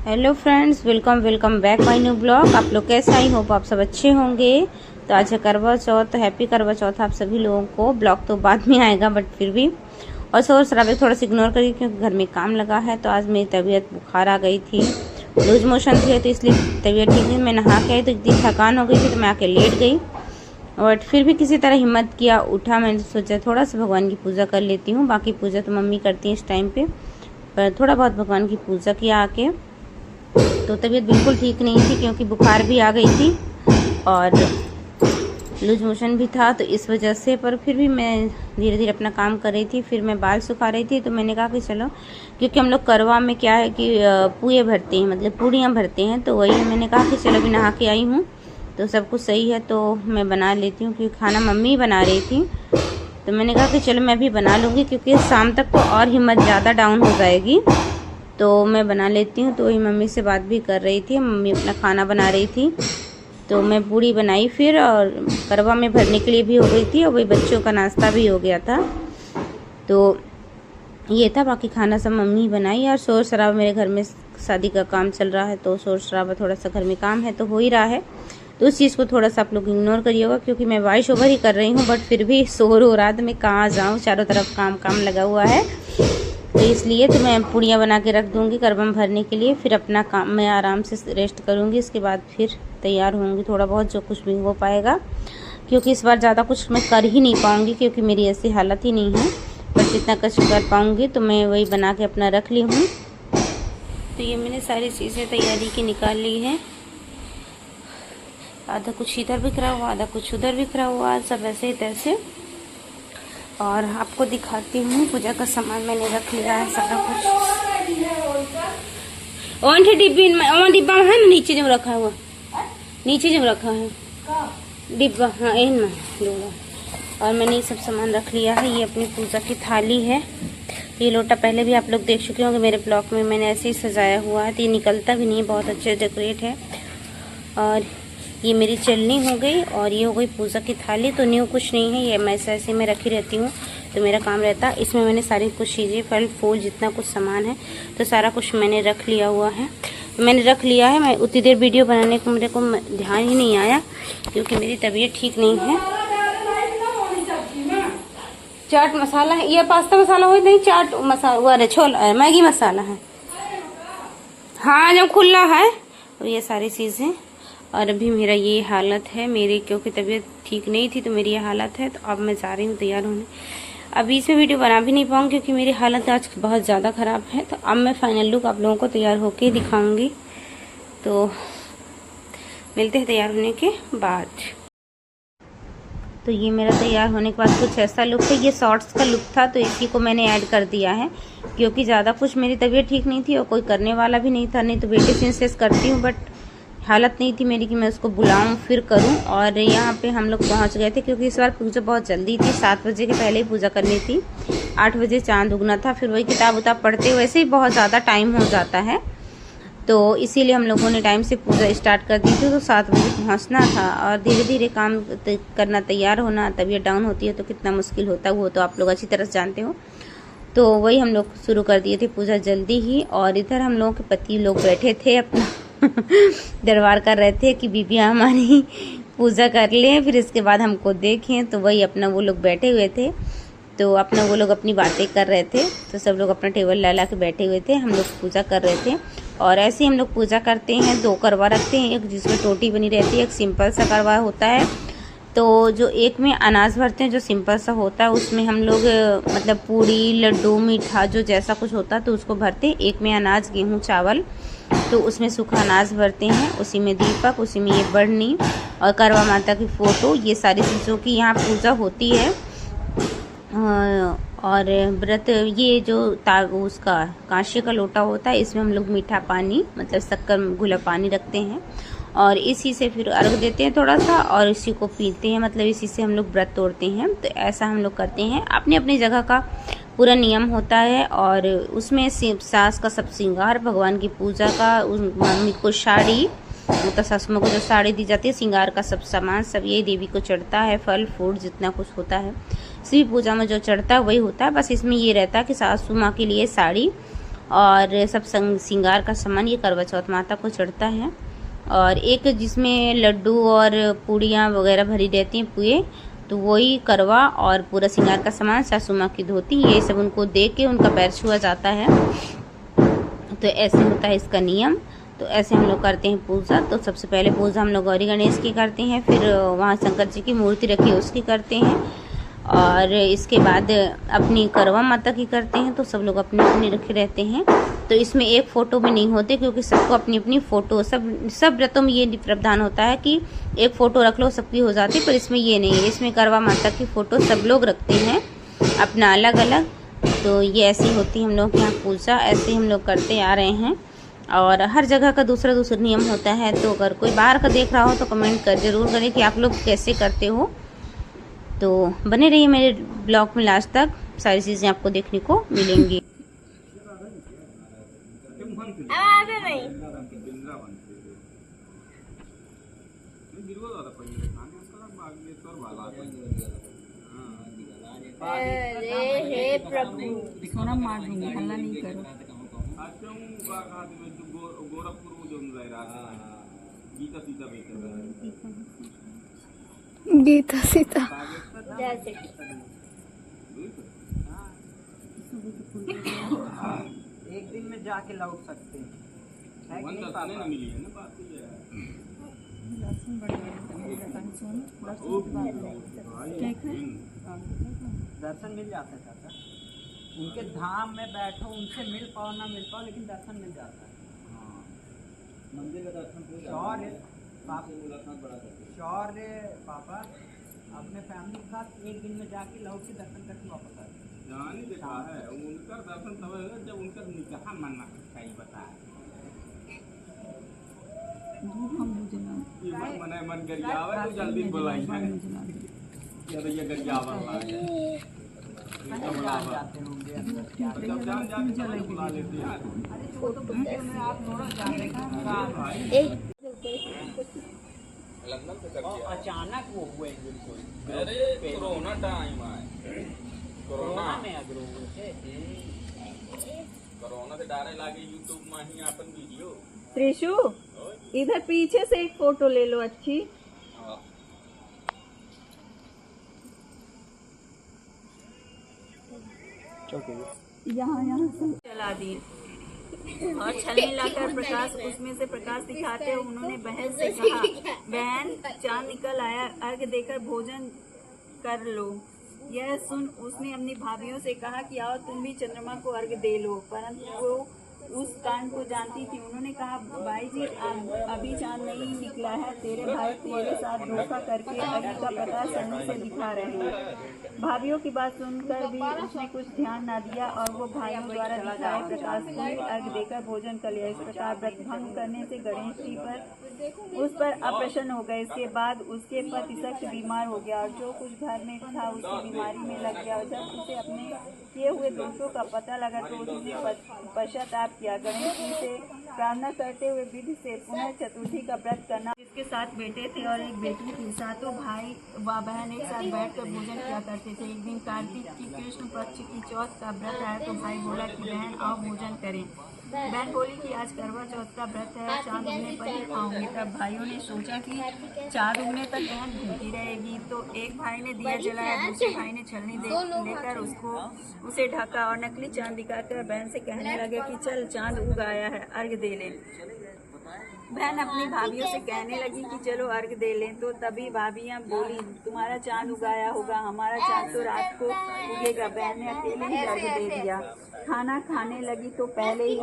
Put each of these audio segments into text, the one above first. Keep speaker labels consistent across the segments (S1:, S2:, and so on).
S1: Hello friends, welcome welcome back my new blog. आप लोग कैसे? आई होप आप सब अच्छे होंगे। तो आज है करवा चौथ, तो हैप्पी करवा चौथ आप सभी लोगों को। ब्लॉग तो बाद में आएगा बट फिर भी, और शोर शराबे थोड़ा सा इग्नोर करिए क्योंकि घर में काम लगा है। तो आज मेरी तबीयत बुखार आ गई थी, लूज मोशन थी, तो इसलिए तबीयत ठीक नहीं। मैं नहा के आई तो इतनी थकान हो गई थी तो मैं आके लेट गई, बट फिर भी किसी तरह हिम्मत किया, उठा। मैंने सोचा थोड़ा सा भगवान की पूजा कर लेती हूँ। बाकी पूजा तो मम्मी करती है इस टाइम पे, पर थोड़ा बहुत भगवान की पूजा किया आके। तो तबीयत बिल्कुल ठीक नहीं थी क्योंकि बुखार भी आ गई थी और लूज मोशन भी था, तो इस वजह से। पर फिर भी मैं धीरे धीरे अपना काम कर रही थी। फिर मैं बाल सुखा रही थी तो मैंने कहा कि चलो, क्योंकि हम लोग करवा में क्या है कि पुए भरते हैं, मतलब पूड़ियाँ भरते हैं। तो वही मैंने कहा कि चलो, अभी नहा के आई हूँ तो सब कुछ सही है तो मैं बना लेती हूँ, क्योंकि खाना मम्मी बना रही थी। तो मैंने कहा कि चलो मैं भी बना लूँगी, क्योंकि शाम तक तो और हिम्मत ज़्यादा डाउन हो जाएगी, तो मैं बना लेती हूँ। तो वही मम्मी से बात भी कर रही थी, मम्मी अपना खाना बना रही थी। तो मैं पूड़ी बनाई फिर, और करवा में भरने के लिए भी हो गई थी, और वही बच्चों का नाश्ता भी हो गया था। तो ये था, बाकी खाना सब मम्मी बनाई। और शोर शराबा, मेरे घर में शादी का काम चल रहा है तो शोर शराबा थोड़ा सा घर में काम है तो हो ही रहा है। तो उस चीज़ को थोड़ा सा आप लोग इग्नोर करिएगा, क्योंकि मैं वॉइस ओवर ही कर रही हूँ, बट फिर भी शोर हो रहा है तो मैं कहाँ जाऊँ, चारों तरफ काम काम लगा हुआ है। तो इसलिए तो मैं पूड़ियाँ बना के रख दूँगी करवा में भरने के लिए, फिर अपना काम मैं आराम से रेस्ट करूँगी। इसके बाद फिर तैयार होंगी, थोड़ा बहुत जो कुछ भी हो पाएगा, क्योंकि इस बार ज़्यादा कुछ मैं कर ही नहीं पाऊँगी, क्योंकि मेरी ऐसी हालत ही नहीं है। बस जितना कुछ कर पाऊँगी तो मैं वही बना के अपना रख ली हूँ। तो ये मैंने सारी चीज़ें तैयारी की निकाल ली है। आधा कुछ इधर बिखरा हुआ, आधा कुछ उधर बिखरा हुआ, सब ऐसे ही तैसे। और आपको दिखाती हूँ, पूजा का सामान मैंने रख लिया है सारा कुछ। डिब्बा है ना, नीचे जब रखा हुआ, नीचे जब रखा है डिब्बा, हाँ एन में। और मैंने ये सब सामान रख लिया है। ये अपनी पूजा की थाली है, ये लोटा पहले भी आप लोग देख चुके होंगे मेरे ब्लॉग में, मैंने ऐसे ही सजाया हुआ है। तो ये निकलता भी नहीं है, बहुत अच्छे डेकोरेट है। और ये मेरी चलनी हो गई, और ये हो गई पूजा की थाली। तो न्यू कुछ नहीं है, ये मैं ऐसे में रखी रहती हूँ तो मेरा काम रहता है। इसमें मैंने सारी कुछ चीज़ें, फल फूल जितना कुछ सामान है तो सारा कुछ मैंने रख लिया हुआ है। मैंने रख लिया है। मैं उतनी देर वीडियो बनाने को मेरे को ध्यान ही नहीं आया, क्योंकि मेरी तबीयत ठीक नहीं है। चाट मसाला है, ये पास्ता मसाला हो नहीं, चाट मसाला, अरे छोला, मैगी मसाला है, हाँ जब खुला है। और ये सारी चीज़ें, और अभी मेरा ये हालत है मेरी, क्योंकि तबीयत ठीक नहीं थी तो मेरी ये हालत है। तो अब मैं जा रही हूँ तैयार होने। अभी इसमें वीडियो बना भी नहीं पाऊँगी क्योंकि मेरी हालत आज बहुत ज़्यादा ख़राब है। तो अब मैं फाइनल लुक आप लोगों को तैयार होके दिखाऊँगी। तो मिलते हैं तैयार होने के बाद। तो ये मेरा तैयार होने के बाद कुछ ऐसा लुक है। ये शॉर्ट्स का लुक था तो इसी को मैंने ऐड कर दिया है, क्योंकि ज़्यादा कुछ मेरी तबीयत ठीक नहीं थी और कोई करने वाला भी नहीं था। नहीं तो बेटे से इंसिस्ट करती हूँ, बट हालत नहीं थी मेरी कि मैं उसको बुलाऊं फिर करूं। और यहाँ पे हम लोग पहुँच गए थे, क्योंकि इस बार पूजा बहुत जल्दी थी, 7 बजे के पहले ही पूजा करनी थी। 8 बजे चांद उगना था, फिर वही किताब उताब पढ़ते वैसे ही बहुत ज़्यादा टाइम हो जाता है, तो इसीलिए हम लोगों ने टाइम से पूजा स्टार्ट कर दी थी। तो 7 बजे पहुँचना था, और धीरे धीरे काम करना, तैयार होना। तबीयत डाउन होती है तो कितना मुश्किल होता है वो तो आप लोग अच्छी तरह से जानते हो। तो वही हम लोग शुरू कर दिए थे पूजा जल्दी ही। और इधर हम लोगों के पति लोग बैठे थे, अपना दरबार कर रहे थे कि बीबियाँ हमारी पूजा कर लें, फिर इसके बाद हमको देखें। तो वही अपना वो लोग बैठे हुए थे, तो अपना वो लोग अपनी बातें कर रहे थे। तो सब लोग अपना टेबल ला के बैठे हुए थे, हम लोग पूजा कर रहे थे। और ऐसे ही हम लोग पूजा करते हैं। 2 करवा रखते हैं, एक जिसमें टोटी बनी रहती है, एक सिंपल सा करवा होता है। तो जो एक में अनाज भरते हैं, जो सिंपल सा होता है, उसमें हम लोग मतलब पूड़ी, लड्डू, मीठा जो जैसा कुछ होता है तो उसको भरते हैं। एक में अनाज, गेहूँ, चावल, तो उसमें सूखा अनाज भरते हैं। उसी में दीपक, उसी में ये बढ़नी और करवा माता की फ़ोटो, ये सारी चीज़ों की यहाँ पूजा होती है। और व्रत, ये जो उसका कांसे का लोटा होता है, इसमें हम लोग मीठा पानी, मतलब शक्कर घुला पानी रखते हैं, और इसी से फिर अर्घ देते हैं थोड़ा सा, और इसी को पीते हैं, मतलब इसी से हम लोग व्रत तोड़ते हैं। तो ऐसा हम लोग करते हैं, अपनी अपनी जगह का पूरा नियम होता है। और उसमें सास का सब श्रृंगार, भगवान की पूजा का, मम्मी को साड़ी, मतलब सासुमा को जो साड़ी दी जाती है, श्रृंगार का सब सामान, सब यही देवी को चढ़ता है। फल फूल जितना कुछ होता है, सभी पूजा में जो चढ़ता है वही होता है। बस इसमें ये रहता है कि सासू माँ के लिए साड़ी और सब श्रृंगार का सामान ये करवा चौथ माता को चढ़ता है। और एक जिसमें लड्डू और पूड़ियाँ वगैरह भरी रहती हैं पुए, तो वही करवा और पूरा श्रृंगार का सामान, सासू माँ की धोती, ये सब उनको दे के उनका पैर छुआ जाता है। तो ऐसे होता है इसका नियम। तो ऐसे हम लोग करते हैं पूजा। तो सबसे पहले पूजा हम लोग गौरी गणेश की करते हैं, फिर वहाँ शंकर जी की मूर्ति रखी है उसकी करते हैं, और इसके बाद अपनी करवा माता की करते हैं। तो सब लोग अपने अपने रखे रहते हैं। तो इसमें एक फ़ोटो में नहीं होते, क्योंकि सबको अपनी अपनी फ़ोटो, सब व्रतों में ये प्रावधान होता है कि एक फ़ोटो रख लो सबकी हो जाती, पर इसमें ये नहीं है। इसमें करवा माता की फ़ोटो सब लोग रखते हैं अपना अलग अलग। तो ये ऐसी होती है हम लोग के यहाँ पूजा, ऐसे हम लोग करते आ रहे हैं। और हर जगह का दूसरा दूसरा नियम होता है। तो अगर कोई बाहर का देख रहा हो तो कमेंट कर ज़रूर करें कि आप लोग कैसे करते हो। तो बने रहिए मेरे ब्लॉग में लास्ट तक, सारी चीज़ें आपको देखने को मिलेंगी।
S2: हे प्रभु, सोना मार दूंगी, हल्ला नहीं करो। गीता सीता
S3: एक दिन में जाके लौट सकते हैं। दर्शन मिल जाता है चाचा, उनके धाम में बैठो, उनसे मिल पाओ ना मिल पाओ, लेकिन दर्शन मिल जाता है। मंदिर का दर्शन शौर्य पापा अपने फैमिली के साथ एक दिन में जाके लौट के दर्शन करके वापस आए।
S4: जानी देखा है उनका दर्शन तब होगा जब उनका निकाह मानना सही बताया। मने मन गरियावा तो जल्दी बुलाई है या तो ये गरियावा लागे
S3: जाते होंगे
S4: जब जान जाके बुला लेते हैं।
S3: में आप थोड़ा जाने का अचानक वो हुए बिल्कुल।
S4: अरे कोरोना टाइम है, कोरोना
S3: में अग्रो हुए थे,
S4: कोरोना से डारे लागे यूट्यूब में ही अपन वीडियो।
S2: त्रिशु, इधर पीछे से एक फोटो ले लो अच्छी। यहाँ से चला दी और छलनी लाकर प्रकाश, उसमें से प्रकाश दिखाते उन्होंने बहन से कहा, बहन चांद निकल आया, अर्घ देकर भोजन कर लो। यह सुन उसने अपनी भाभीियों से कहा कि आओ तुम भी चंद्रमा को अर्घ दे लो, परंतु वो उस कांड को जानती थी। उन्होंने कहा, भाई जी अभी चांद नहीं निकला है, तेरे भाई तेरे साथ धोखा करके अर्घ का प्रकाश छलनी से दिखा रहे हैं। भाभीियों की बात सुनकर भी उसने कुछ ध्यान न दिया और वो भाइयों द्वारा दिखाए प्रकाश को ही अर्घ देकर भोजन कर लिया। इस प्रकार व्रत भंग करने से गणेश जी उस पर अप्रसन्न हो गए। इसके बाद उसके पति सख्त बीमार हो गया और जो कुछ घर में था उसकी बीमारी में लग गया। जब उसे अपने किए हुए दोषों का पता लगा तो उसने पश्चाताप किया। गणेश जी से प्रार्थना करते हुए विधि से पुनः चतुर्थी का व्रत करना। जिसके 7 बेटे थे और एक बेटी थी। सातों भाई व बहन एक साथ बैठकर भोजन किया करते थे। एक दिन कार्तिक की कृष्ण पक्ष की चौथ का व्रत आया तो भाई बोला कि बहन आओ भोजन करें। बहन बोली कि आज करवा चौथ का व्रत है, चांद उगने पर ही खाऊंगी। तब भाइयों ने सोचा कि चांद उगने तक बहन भूखी रहेगी। तो एक भाई ने दिया जलाया, दूसरे भाई ने छलनी लेकर उसे ढका और नकली चांद दिखाकर बहन से कहने लगे कि चल चांद उग आया है, अर्घ दे ले। बहन अपनी भाभीियों से कहने लगी कि चलो अर्घ दे लें। तो तभी भाभियां बोली, तुम्हारा चांद उगाया होगा, हमारा चांद तो रात को उगेगा। बहन ने अकेले ही अर्घ दे दिया। खाना खाने लगी तो पहले ही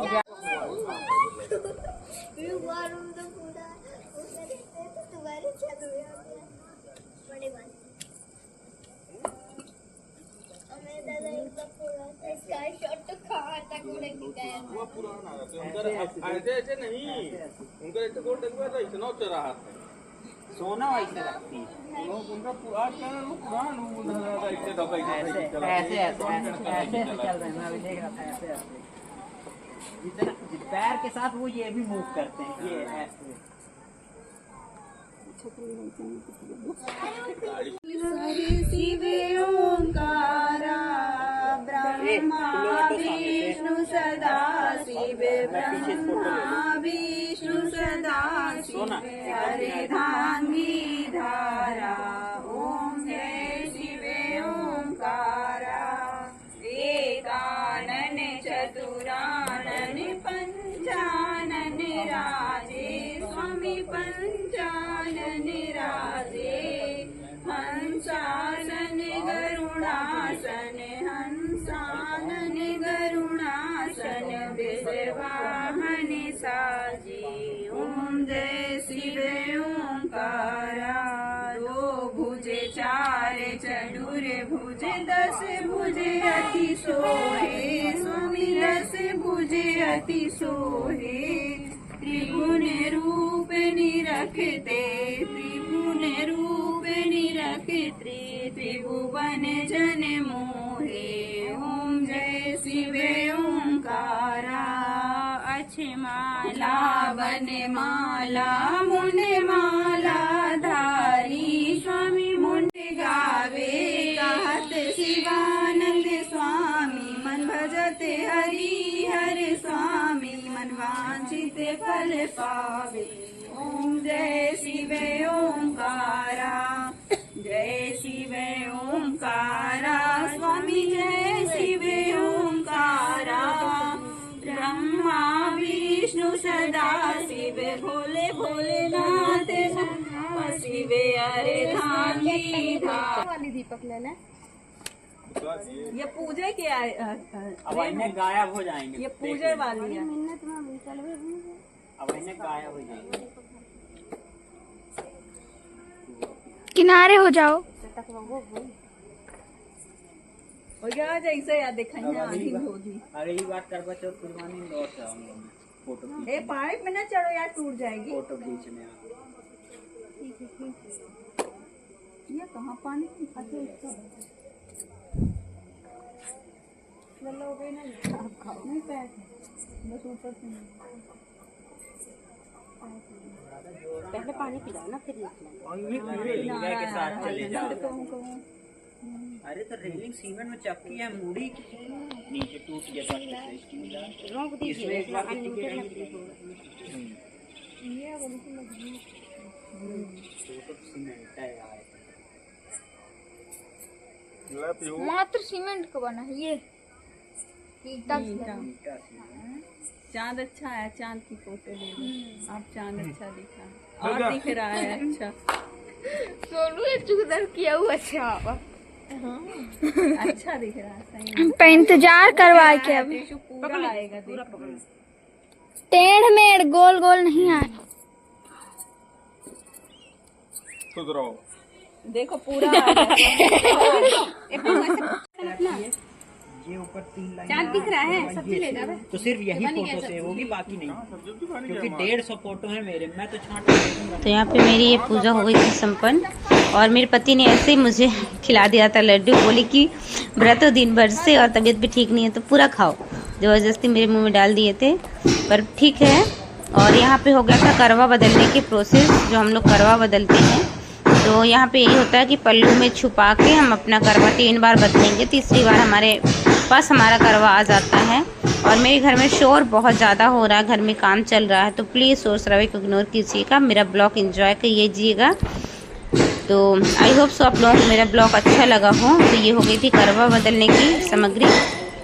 S4: ऐसे नहीं उनका एक गोल डंगा था इतना रहा है
S3: सोना वैसे रखती है।
S4: उनका पुराना ऐसे दबा
S3: ऐसे चल रहे हैं। अभी देख रहा था ऐसे जितना पैर के साथ वो ये भी मूव करते हैं, ये ऐसे।
S2: शिव ओंकारा ब्रह्म ब्रह्मा विष्णु सदा शिव, ब्रह्मा विष्णु सदा शिव, अर्धांगी धारा, ओम जय शिव ओंकारा, एकानन चतुरानन पंचानन राजे, स्वामी पंचानन राजे, हंसासन गरुणासन, हंसानन गरुणासन, विश्ववाहन साजे, ओम जय शिव ओंकारा, दो भुजे चार चतुर भुज, 10 भुजे अति सोहे, स्वामी 10 भुजे अति सोहे, त्रिगुण रूप निरखते, त्रिगुण रूप निरखते, त्रिभुवन जन मोहे, ओम जय शिव ओंकारा, अक्षमाला वन माला, मुंड माला धारी, स्वामी मुंड गावे, कहत शिवानंद स्वामी, मन भजते हरि हर स्वामी, मन वांछित फल पावे, ओम जय शिव ओंकारा, जय शिव ओंकारा, स्वामी जय शिव ओंकारा, ब्रह्मा विष्णु सदा शिव, भोले भोलेनाथ शिव, अर्धांगी धारा।
S5: वाली दीपक लेना
S2: ये पूजा के
S3: अब इन्हें गायब हो जाएंगे।
S2: ये पूजा वाली है।
S5: मिन्नत में चलवे
S3: अब इन्हें गायब हो जाएंगे।
S5: किनारे हो जाओ।
S2: हो गया जैसे याद दिखाई आधी होगी।
S3: अरे ये बात कर बच्चों कुर्बानी लौट जाऊंगा मैं। फोटो
S2: ए पाइप में ना चढ़ो यार, टूट जाएगी।
S3: फोटो खींचने
S2: ये कहाँ पानी नहीं पैक बस ऊपर से
S5: पहले पानी पिलाओ ना फिर
S3: के साथ चले जाओ। अरे तो रेलिंग सीमेंट में चपकी है, मुड़ी नीचे टूट गया। इसमें एक बार
S5: मात्र सीमेंट का बना है ये।
S2: चांद अच्छा है, चांद की फोटो ले लो। आप चांद अच्छा दिखा और दिख रहा है अच्छा।
S5: सोनू चुकदर किया हुआ अच्छा
S2: अच्छा दिख रहा है सही।
S5: पे इंतजार करवाए के अभी
S2: टिश्यू पूरा आएगा, पूरा
S5: टेढ़ मेढ़ गोल गोल नहीं आए।
S4: सुधरो।
S2: देखो पूरा आएगा।
S3: ये ऊपर 3 लाइन
S5: चांद दिख रहा है, सब्जी ले जावे।
S3: तो सिर्फ यही फोटो से होगी, बाकी नहीं, क्योंकि 150 फोटो है मेरे। मैं तो छांट दूंगा।
S1: तो यहाँ पे मेरी ये पूजा हो गई थी संपन्न, और मेरे पति ने ऐसे ही मुझे खिला दिया था लड्डू। बोले कि व्रत हो दिन भर से और तबीयत भी ठीक नहीं है तो पूरा खाओ। ज़बरदस्ती मेरे मुंह में डाल दिए थे, पर ठीक है। और यहाँ पे हो गया था करवा बदलने की प्रोसेस, जो हम लोग करवा बदलते हैं। तो यहाँ पे यही होता है कि पल्लू में छुपा के हम अपना करवा 3 बार बदलेंगे, तीसरी बार हमारे पास हमारा करवा आ जाता है। और मेरे घर में शोर बहुत ज़्यादा हो रहा है, घर में काम चल रहा है, तो प्लीज़ शोर शराबे को इग्नोर कीजिएगा, मेरा ब्लॉग एंजॉय कीजिएगा। तो आई होप सो आप लोगों को मेरा ब्लॉग अच्छा लगा हो। तो ये हो गई थी करवा बदलने की सामग्री।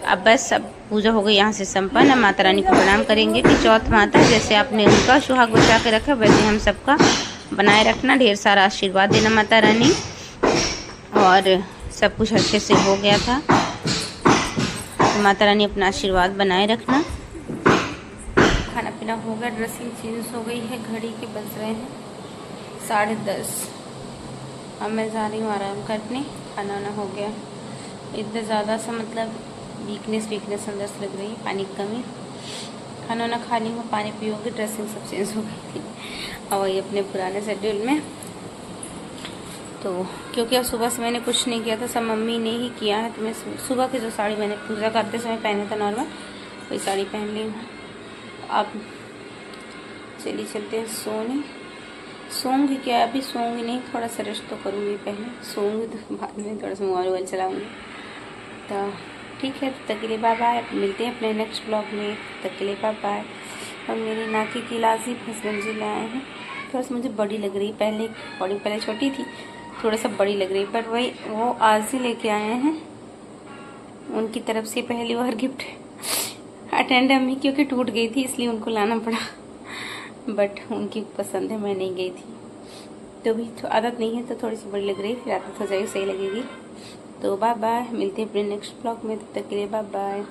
S1: अब बस अब पूजा हो गई यहाँ से संपन्न। माता रानी को प्रणाम करेंगे कि चौथ माता जैसे आपने उनका सुहाग बचा के रखा वैसे हम सबका बनाए रखना। ढेर सारा आशीर्वाद देना माता रानी। और सब कुछ अच्छे से हो गया था, तो माता रानी अपना आशीर्वाद बनाए रखना। खाना पीना हो गया, ड्रेसिंग चेंज हो गई है, घड़ी के बज रहे हैं 10:30। अब मैं जा रही हूँ आराम करने। खाना वाना हो गया। इतना ज़्यादा सा मतलब वीकनेस अंदर से लग रही है, पानी की कमी। खाना वाना खा ली हूँ, पानी पियोगे, ड्रेसिंग सब चेंज हो गई थी और वही अपने पुराने शेड्यूल में। तो क्योंकि अब सुबह से मैंने कुछ नहीं किया था, सब मम्मी ने ही किया है। तो मैं सुबह की जो साड़ी मैंने पूजा करते समय पहने था नॉर्मल, वही साड़ी पहन ली हूँ। अब चलिए चलते हैं सोने। सोऊंगी क्या, अभी सोऊंगी नहीं, थोड़ा सा रेस्ट तो करूँगी, पहले सोऊंगी तो बाद में थोड़ा सा मोबाइल चलाऊँगी। तो ठीक है, तब तक के लिए बाय बाय। मिलते हैं अपने नेक्स्ट ब्लॉग में, तब तक के लिए बाय बाय। और मेरी नाकी की लाजी हस्बैंड जी लाए हैं, थोड़ा सा मुझे बड़ी लग रही, पहले छोटी थी, थोड़ा सा बड़ी लग रही, पर वही वो आज ही लेके आए हैं। उनकी तरफ से पहली बार गिफ्ट अटेंड है, क्योंकि टूट गई थी इसलिए उनको लाना पड़ा, बट उनकी पसंद है, मैं नहीं गई थी। तो भी तो आदत नहीं है तो थोड़ी सी बड़ी लग रही है, फिर आदत हो जाएगी, सही लगेगी। तो बाय बाय, मिलते हैं अपने नेक्स्ट ब्लॉग में, तब तक के लिए बाय बाय।